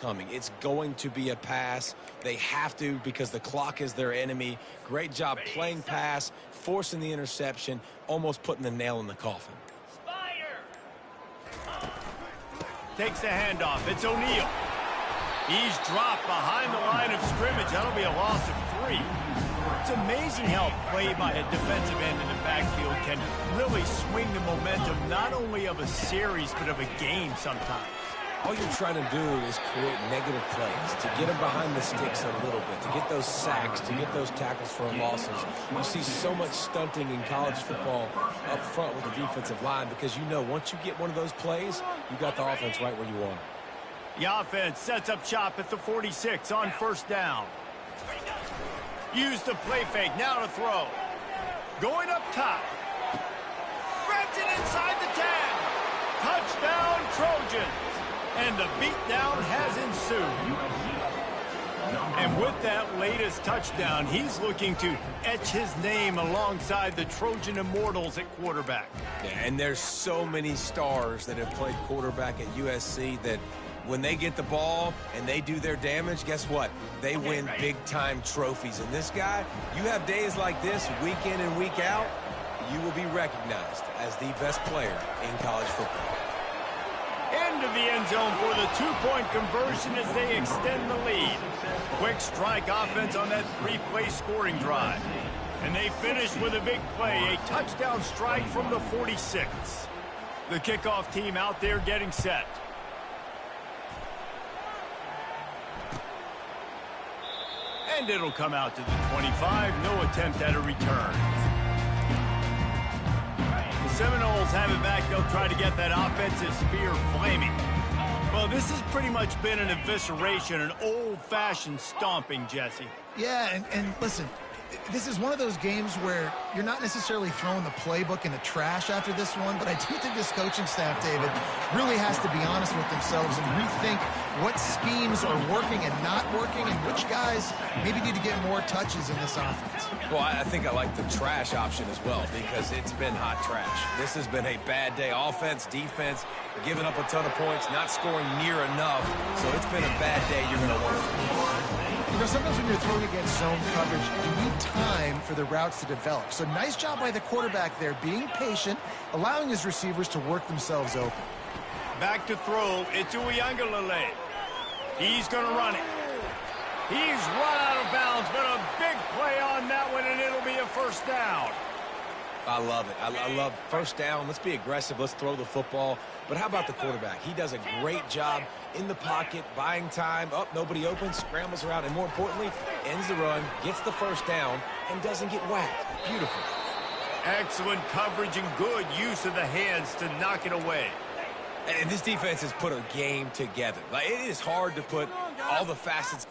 B: coming. It's going to be a pass. They have to because the clock is their enemy. Great job playing pass, forcing the interception, almost putting the nail in the coffin.
A: Takes the handoff. It's O'Neal. He's dropped behind the line of scrimmage. That'll be a loss of 3. It's amazing how play by a defensive end in the backfield can really swing the momentum not only of a series but of a game sometimes.
B: All you're trying to do is create negative plays, to get them behind the sticks a little bit, to get those sacks, to get those tackles for losses. You see so much stunting in college football up front with the defensive line because you know once you get one of those plays, you got the offense right where you want it.
A: The offense sets up shop at the 46 on 1st down. Use the play fake, now to throw. Going up top. Grabs it inside the 10. Touchdown, Trojans. And the beatdown has ensued. And with that latest touchdown, he's looking to etch his name alongside the Trojan Immortals at quarterback.
B: Yeah, and there's so many stars that have played quarterback at USC that when they get the ball and they do their damage, guess what? They win big-time trophies. And this guy, you have days like this, week in and week out, you will be recognized as the best player in college football.
A: Into the end zone for the two-point conversion as they extend the lead. Quick strike offense on that three-play scoring drive. And they finish with a big play, a touchdown strike from the 46. The kickoff team out there getting set. And it'll come out to the 25. No attempt at a return. The Seminoles have it back. They'll try to get that offensive spear flaming. Well, this has pretty much been an evisceration, an old-fashioned stomping, Jesse.
C: Yeah, and listen, this is one of those games where you're not necessarily throwing the playbook in the trash after this one, but I do think this coaching staff, David, really has to be honest with themselves and rethink what schemes are working and not working and which guys maybe need to get more touches in this offense.
B: Well, I think I like the trash option as well because it's been hot trash. This has been a bad day. Offense, defense, giving up a ton of points, not scoring near enough. So it's been a bad day you're going to work through.
C: You know, sometimes when you're throwing against zone coverage, you need time for the routes to develop. So nice job by the quarterback there, being patient, allowing his receivers to work themselves open.
A: Back to throw. It's Uyangalele. He's going to run it. He's run out of bounds, but a big play on that one, and it'll be a first down.
B: I love it. I love first down. Let's be aggressive. Let's throw the football. But how about the quarterback? He does a great job in the pocket, buying time. Up, nobody open, scrambles around, and more importantly, ends the run, gets the first down, and doesn't get whacked. Beautiful.
A: Excellent coverage and good use of the hands to knock it away.
B: And this defense has put a game together. Like, it is hard to put all the facets.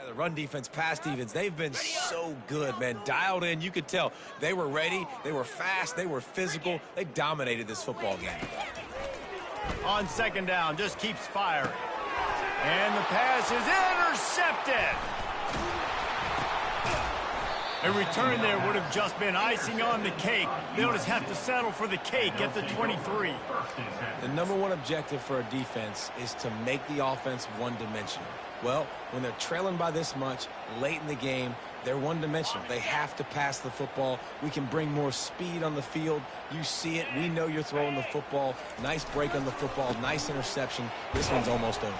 B: The run defense, pass defense, they've been so good, man. Dialed in, you could tell. They were ready, they were fast, they were physical. They dominated this football game.
A: On second down, just keeps firing. And the pass is intercepted. A return there would have just been icing on the cake. They'll just have to settle for the cake at the 23.
B: The number one objective for a defense is to make the offense one-dimensional. Well, when they're trailing by this much late in the game, they're one-dimensional. They have to pass the football. We can bring more speed on the field. You see it. We know you're throwing the football. Nice break on the football. Nice interception. This one's almost over.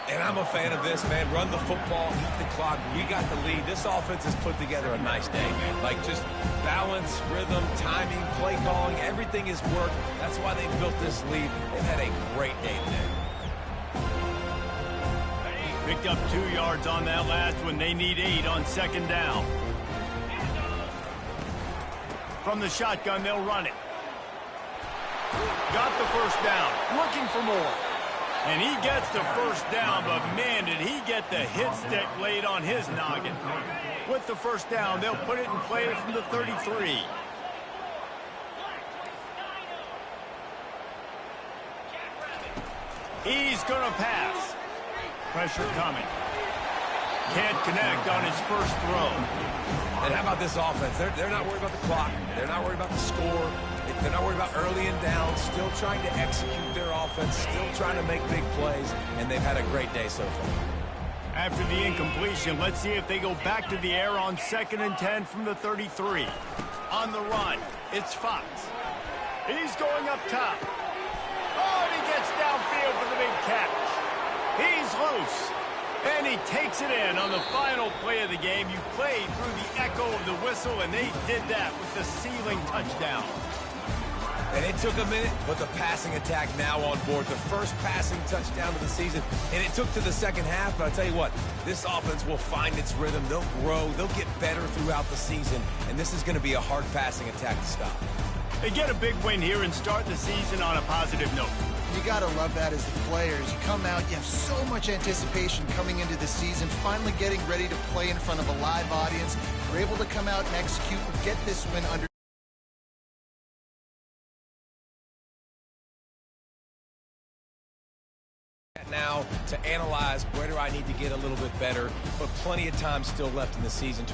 B: And I'm a fan of this, man. Run the football, eat the clock. We got the lead. This offense has put together a nice day, man. Like, just balance, rhythm, timing, play calling, everything has worked. That's why they built this lead. They've had a great day today.
A: Picked up 2 yards on that last one. They need 8 on second down. From the shotgun, they'll run it. Got the first down. Looking for more. And he gets the first down, but man, did he get the hit stick laid on his noggin. With the first down, they'll put it in play from the 33. He's going to pass. Pressure coming. Can't connect on his first throw.
B: And how about this offense? They're not worried about the clock. They're not worried about the score. They're not worried about early and down. Still trying to execute their offense. Still trying to make big plays. And they've had a great day so far.
A: After the incompletion, let's see if they go back to the air on 2nd and 10 from the 33. On the run, it's Fox. He's going up top. Oh, and he gets downfield for the big catch. He's loose. And he takes it in on the final play of the game. You played through the echo of the whistle, and they did that with the ceiling touchdown.
B: And it took a minute, but the passing attack now on board. The first passing touchdown of the season, and it took to the second half. But I'll tell you what, this offense will find its rhythm. They'll grow. They'll get better throughout the season, and this is going to be a hard passing attack to stop.
A: They get a big win here and start the season on a positive note.
C: You got to love that as the players. You come out, you have so much anticipation coming into the season, finally getting ready to play in front of a live audience. You're able to come out and execute and get this win under
B: now to analyze where do I need to get a little bit better, but plenty of time still left in the season to